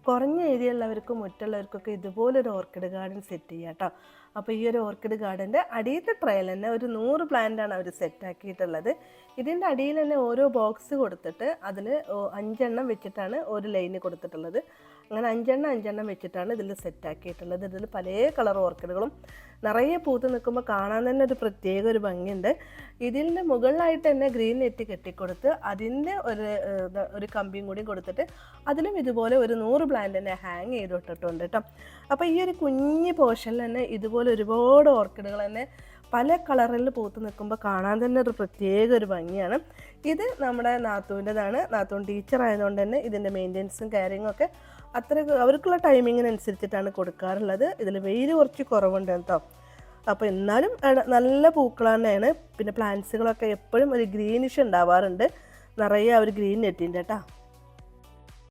കുറഞ്ഞ ഏരിയ ഉള്ളവർക്കും മുറ്റുള്ളവർക്കൊക്കെ ഇതുപോലൊരു ഓർക്കിഡ് ഗാർഡൻ സെറ്റ് ചെയ്യാം കേട്ടോ. അപ്പോൾ ഈ ഒരു ഓർക്കിഡ് ഗാർഡൻ്റെ അടിയത്തെ ട്രയൽ തന്നെ ഒരു 100 പ്ലാന്റാണ് അവർ സെറ്റാക്കിയിട്ടുള്ളത്. ഇതിൻ്റെ അടിയിൽ തന്നെ ഓരോ ബോക്സ് കൊടുത്തിട്ട് അതിൽ 5 എണ്ണം വെച്ചിട്ടാണ് ഒരു ലൈന് കൊടുത്തിട്ടുള്ളത്. അങ്ങനെ 5 എണ്ണം വെച്ചിട്ടാണ് ഇതിൽ സെറ്റാക്കിയിട്ടുള്ളത്. ഇതിൽ പല കളർ ഓർക്കിഡുകളും നിറയെ പൂത്ത് നിൽക്കുമ്പോൾ കാണാൻ തന്നെ ഒരു പ്രത്യേക ഒരു ഭംഗിയുണ്ട്. ഇതിൻ്റെ മുകളിലായിട്ട് തന്നെ ഗ്രീൻ നെറ്റ് കെട്ടിക്കൊടുത്ത് അതിൻ്റെ ഒരു കമ്പിയും കൂടി കൊടുത്തിട്ട് അതിലും ഇതുപോലെ ഒരു 100 പ്ലാന്റ് തന്നെ ഹാങ് ചെയ്ത് ഇട്ടിട്ടുണ്ട് കേട്ടോ. അപ്പോൾ ഈ ഒരു കുഞ്ഞ് പോർഷനിൽ തന്നെ ഇതുപോലെ ഒരുപാട് ഓർക്കിഡുകൾ തന്നെ പല കളറിൽ പൂത്ത് നിൽക്കുമ്പോൾ കാണാൻ തന്നെ ഒരു പ്രത്യേക ഒരു ഭംഗിയാണ്. ഇത് നമ്മുടെ നാത്തൂൻ്റെതാണ്. നാത്തൂൻ ടീച്ചർ ആയതുകൊണ്ട് തന്നെ ഇതിൻ്റെ മെയിൻ്റെനൻസും കാര്യങ്ങളും ഒക്കെ അത്ര അവർക്കുള്ള ടൈമിങ്ങിനനുസരിച്ചിട്ടാണ് കൊടുക്കാറുള്ളത്. ഇതിൽ വെയിൽ കുറച്ച് കുറവുണ്ട് കേട്ടോ. അപ്പോൾ എന്നാലും നല്ല പൂക്കൾ തന്നെയാണ്. പിന്നെ പ്ലാന്റ്സുകളൊക്കെ എപ്പോഴും ഒരു ഗ്രീനിഷ് ഉണ്ടാവാറുണ്ട്. നിറയെ അവർ ഗ്രീൻ നെറ്റിൻ്റെ കേട്ടോ.